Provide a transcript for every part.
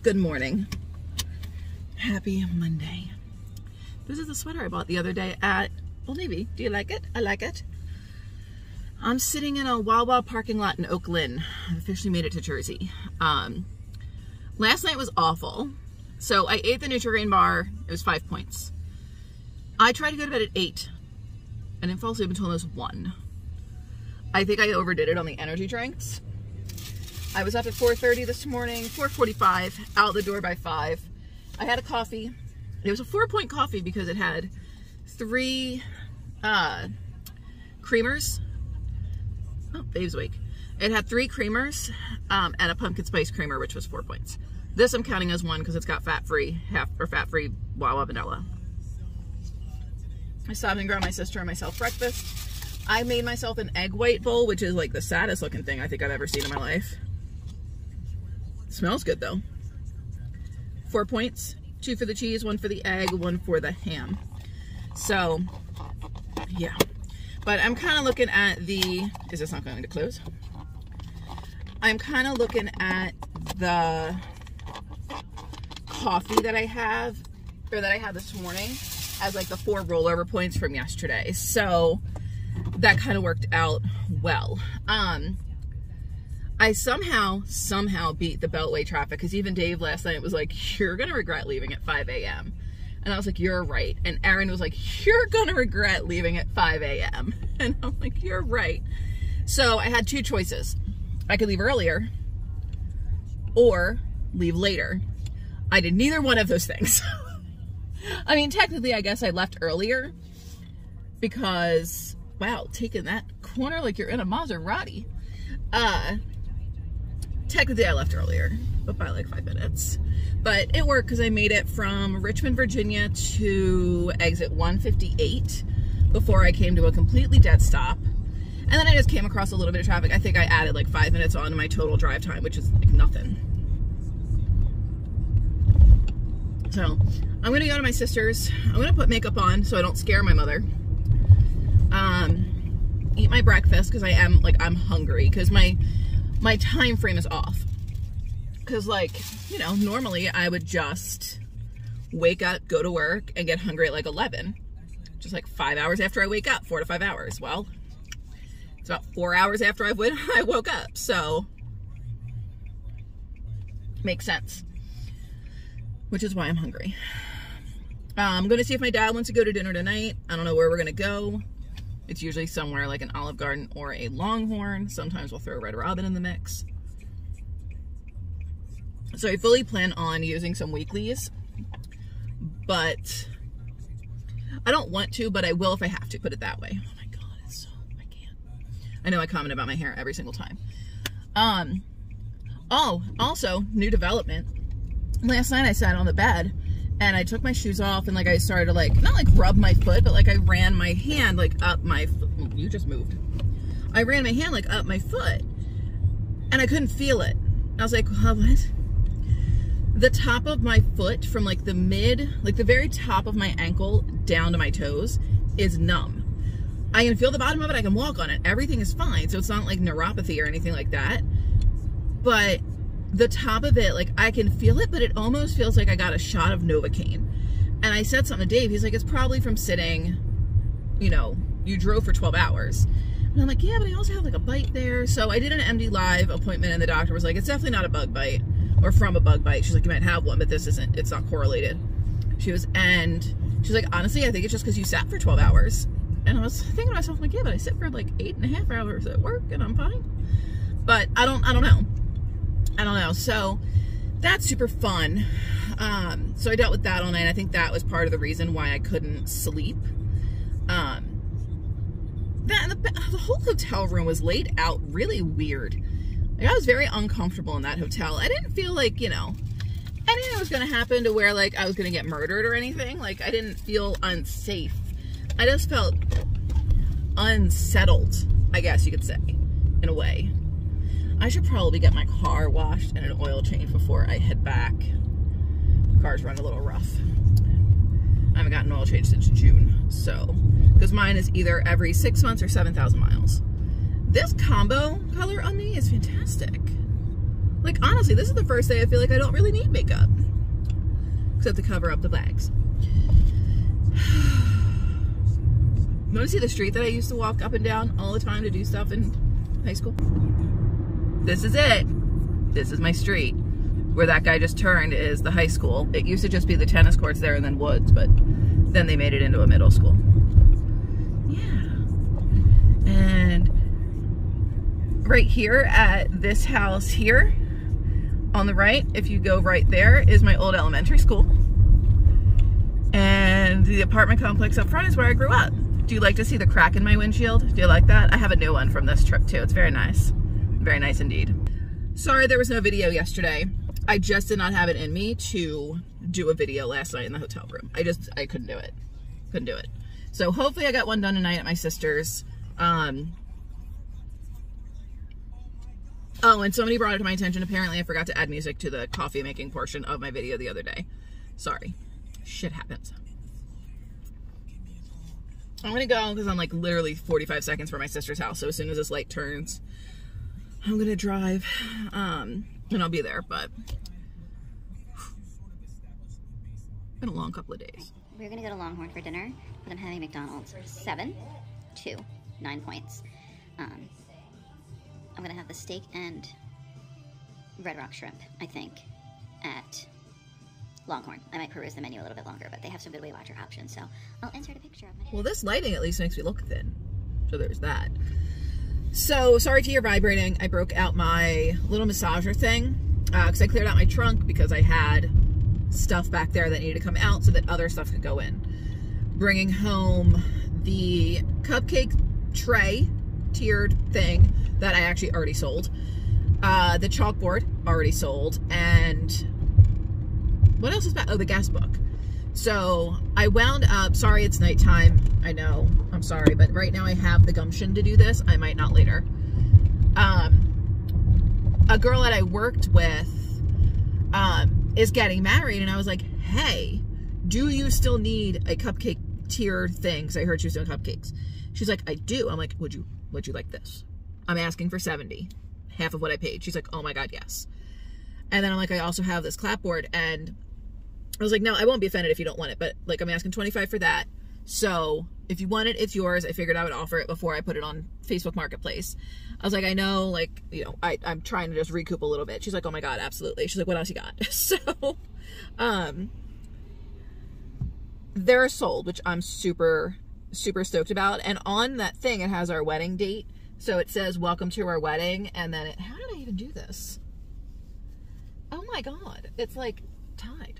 Good morning. Happy Monday. This is the sweater I bought the other day at Old Navy. Do you like it? I like it. I'm sitting in a Wawa parking lot in Oak Lynn. I've officially made it to Jersey. Last night was awful. So I ate the Nutri-Grain bar. It was 5 points. I tried to go to bed at 8. I didn't fall asleep until almost 1. I think I overdid it on the energy drinks. I was up at 4:30 this morning, 4:45, out the door by 5. I had a coffee. It was a 4-point coffee because it had 3 creamers. Oh, Babe's awake. It had 3 creamers and a pumpkin spice creamer, which was 4 points. This I'm counting as 1 because it's got fat-free, fat-free Wawa vanilla. I stopped and grabbed my sister and myself breakfast. I made myself an egg white bowl, which is like the saddest looking thing I think I've ever seen in my life. Smells good though. 4 points, 2 for the cheese, 1 for the egg, 1 for the ham. So, yeah. But I'm kind of looking at the, is this not going to close? I'm kind of looking at the coffee that I have, or that I had this morning, as like the 4 rollover points from yesterday. So that kind of worked out well. I somehow beat the Beltway traffic, because even Dave last night was like, you're gonna regret leaving at 5 a.m. And I was like, you're right. And Aaron was like, you're gonna regret leaving at 5 a.m. And I'm like, you're right. So I had 2 choices. I could leave earlier or leave later. I did neither one of those things. I mean, technically, I guess I left earlier because, wow, taking that corner like you're in a Maserati. Technically, I left earlier, but by like 5 minutes. But it worked because I made it from Richmond, Virginia to exit 158 before I came to a completely dead stop. And then I just came across a little bit of traffic. I think I added like 5 minutes on to my total drive time, which is like nothing. So I'm gonna go to my sister's. I'm gonna put makeup on so I don't scare my mother. Eat my breakfast because I'm hungry, because my time frame is off. Because, like, you know, normally I would just wake up, go to work, and get hungry at like 11. Just like 5 hours after I wake up, 4 to 5 hours. Well, it's about 4 hours after I woke up, so makes sense. Which is why I'm hungry. I'm going to see if my dad wants to go to dinner tonight. I don't know where we're going to go. It's usually somewhere like an Olive Garden or a Longhorn. Sometimes we'll throw Red Robin in the mix. So I fully plan on using some weeklies, but I don't want to, but I will if I have to, put it that way. Oh my God, I can't. I know I comment about my hair every single time. Oh, also, new development. Last night I sat on the bed and I took my shoes off and like I started to like, not like rub my foot, but like I ran my hand like up my foot. You just moved. I ran my hand like up my foot and I couldn't feel it. I was like, what? The top of my foot from like the very top of my ankle down to my toes is numb. I can feel the bottom of it. I can walk on it. Everything is fine. So it's not like neuropathy or anything like that. But the top of it, like I can feel it, but it almost feels like I got a shot of Novocaine. And I said something to Dave. He's like, it's probably from sitting, you know, you drove for 12 hours. And I'm like, yeah, but I also have like a bite there. So I did an MD Live appointment and the doctor was like, it's definitely not a bug bite or from a bug bite. She's like, you might have one, but this isn't, it's not correlated. She's like, honestly, I think it's just because you sat for 12 hours. And I was thinking to myself, like, yeah, but I sit for like 8.5 hours at work and I'm fine. But I don't know. So that's super fun. So I dealt with that all night. I think that was part of the reason why I couldn't sleep. The whole hotel room was laid out really weird. Like, I was very uncomfortable in that hotel. I didn't feel like, you know, anything was going to happen to where like I was going to get murdered or anything. Like I didn't feel unsafe. I just felt unsettled, I guess you could say, in a way. I should probably get my car washed and an oil change before I head back. The car's run a little rough. I haven't gotten an oil change since June, so, because mine is either every 6 months or 7,000 miles. This combo color on me is fantastic. Like, honestly, this is the first day I feel like I don't really need makeup. Except to cover up the bags. You want to see the street that I used to walk up and down all the time to do stuff in high school? This is it. This is my street. Where that guy just turned is the high school. It used to just be the tennis courts there and then woods, but then they made it into a middle school. Yeah. And right here at this house here, on the right, if you go right there, is my old elementary school. And the apartment complex up front is where I grew up. Do you like to see the crack in my windshield? Do you like that? I have a new one from this trip too. It's very nice. Very nice indeed. Sorry there was no video yesterday. I just did not have it in me to do a video last night in the hotel room. I couldn't do it. Couldn't do it. So hopefully I got one done tonight at my sister's. Oh, and somebody brought it to my attention. Apparently I forgot to add music to the coffee making portion of my video the other day. Sorry. Shit happens. I'm gonna go because I'm like literally 45 seconds from my sister's house. So as soon as this light turns, I'm gonna drive and I'll be there, but been a long couple of days. We're gonna go to Longhorn for dinner, but I'm having McDonald's. 7, 2, 9 points. I'm gonna have the steak and Red Rock shrimp, I think, at Longhorn. I might peruse the menu a little bit longer, but they have some good Weight Watcher options, so I'll insert a picture of my... Well, this lighting at least makes me look thin, so there's that. So, sorry to hear vibrating. I broke out my little massager thing, because I cleared out my trunk because I had stuff back there that needed to come out so that other stuff could go in. Bringing home the cupcake tray, tiered thing, that I actually already sold. The chalkboard, already sold, and what else is back? Oh, the guest book. So I wound up, sorry it's nighttime, I know, I'm sorry, but right now I have the gumption to do this. I might not later. A girl that I worked with is getting married, and I was like, hey, do you still need a cupcake tier thing? Because I heard she was doing cupcakes. She's like, I do. I'm like, would you like this? I'm asking for $70, half of what I paid. She's like, oh my God, yes. And then I'm like, I also have this clapboard, and I was like, no, I won't be offended if you don't want it, but like, I'm asking $25 for that. So if you want it, it's yours. I figured I would offer it before I put it on Facebook Marketplace. I was like, I know, like, you know, I'm trying to just recoup a little bit. She's like, oh my God, absolutely. She's like, what else you got? So, they're sold, which I'm super, super stoked about. And on that thing, it has our wedding date. So it says, welcome to our wedding. And then how did I even do this? Oh my God. It's like tied.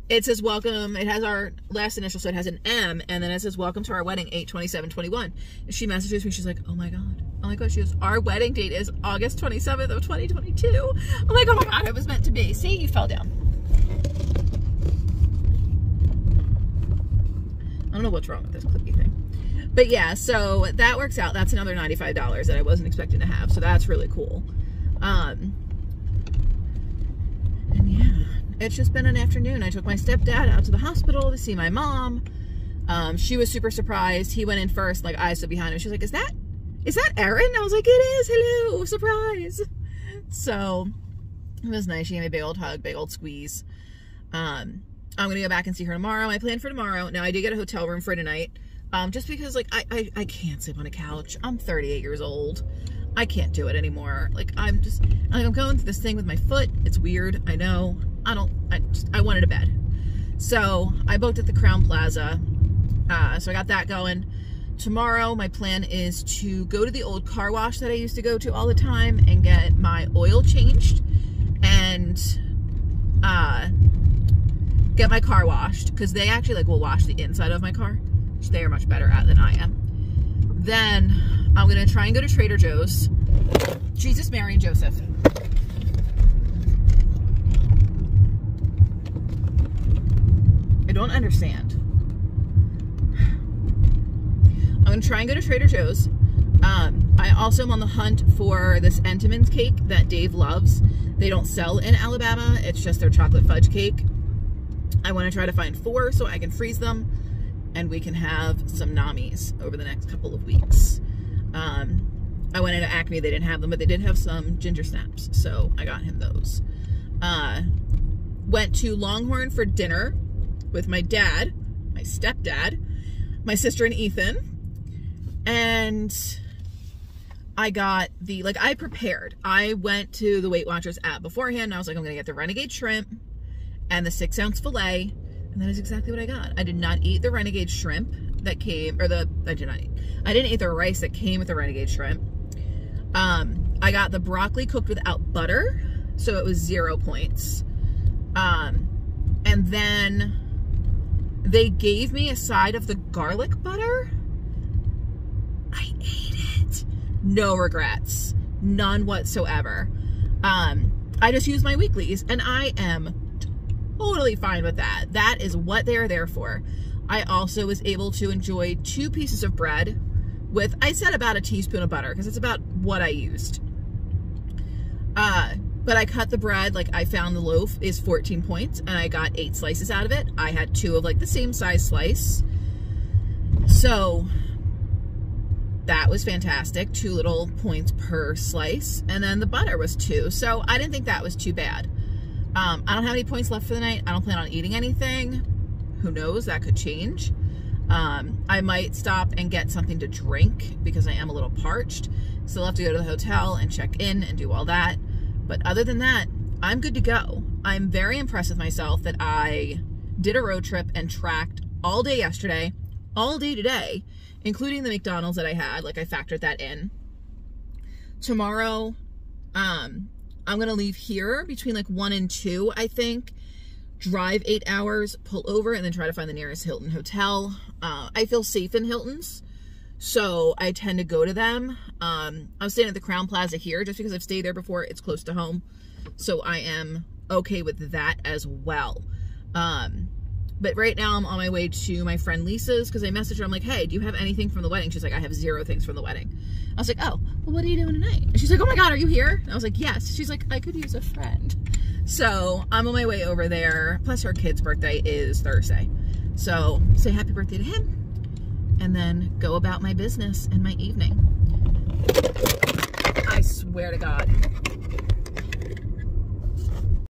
It says welcome. It has our last initial, so it has an M, and then it says welcome to our wedding, 8/27/21. And she messages me. She's like, oh my God. Oh my God. She goes, our wedding date is August 27th of 2022. I'm like, oh my God, it was meant to be. See, you fell down. I don't know what's wrong with this clicky thing. But yeah, so that works out. That's another $95 that I wasn't expecting to have. So that's really cool. And yeah, it's just been an afternoon. I took my stepdad out to the hospital to see my mom. She was super surprised. He went in first, like I stood behind him. She's like, is that Erin? I was like, it is. Hello, surprise. So it was nice. She gave me a big old hug, big old squeeze. I'm going to go back and see her tomorrow. My plan for tomorrow, now I did get a hotel room for tonight. Just because like I can't sleep on a couch. I'm 38 years old. I can't do it anymore. Like I'm going through this thing with my foot. It's weird. I know. I wanted a bed. So I booked at the Crown Plaza. So I got that going. Tomorrow my plan is to go to the old car wash that I used to go to all the time and get my oil changed and get my car washed, because they actually like will wash the inside of my car, which they are much better at than I am. Then I'm gonna try and go to Trader Joe's. Jesus, Mary, and Joseph. I don't understand. I'm gonna try and go to Trader Joe's. I also am on the hunt for this Entenmann's cake that Dave loves. They don't sell in Alabama. It's just their chocolate fudge cake. I want to try to find 4 so I can freeze them and we can have some NAMIs over the next couple of weeks. I went into Acme, they didn't have them, but they did have some ginger snaps, so I got him those. Went to Longhorn for dinner with my dad, my stepdad, my sister and Ethan, and I got I prepared. I went to the Weight Watchers app beforehand, and I was like, I'm gonna get the Renegade shrimp and the 6-ounce filet, and that is exactly what I got. I did not eat the Renegade shrimp that came, I didn't eat the rice that came with the Renegade shrimp. I got the broccoli cooked without butter, so it was 0 points. And then they gave me a side of the garlic butter. I ate it. No regrets. None whatsoever. I just used my weeklies, and I am totally fine with that. That is what they're there for. I also was able to enjoy 2 pieces of bread with, I said about a teaspoon of butter, because it's about what I used. But I cut the bread, I found the loaf is 14 points, and I got 8 slices out of it. I had 2 of the same size slice. So that was fantastic. 2 little points per slice. And then the butter was 2. So I didn't think that was too bad. I don't have any points left for the night. I don't plan on eating anything. Who knows? That could change. I might stop and get something to drink because I am a little parched. So I'll have to go to the hotel and check in and do all that. But other than that, I'm good to go. I'm very impressed with myself that I did a road trip and tracked all day yesterday, all day today, including the McDonald's that I had. I factored that in. Tomorrow, I'm going to leave here between 1 and 2, I think. Drive 8 hours, pull over, and then try to find the nearest Hilton hotel. I feel safe in Hiltons, so I tend to go to them. I'm staying at the Crown Plaza here just because I've stayed there before. It's close to home, so I am okay with that as well. But right now I'm on my way to my friend Lisa's because I messaged her. I'm like, hey, do you have anything from the wedding? She's like, I have 0 things from the wedding. I was like, oh, well, what are you doing tonight? And she's like, oh my God, are you here? And I was like, yes. She's like, I could use a friend. So I'm on my way over there. Plus her kid's birthday is Thursday. So say happy birthday to him and then go about my business and my evening. I swear to God.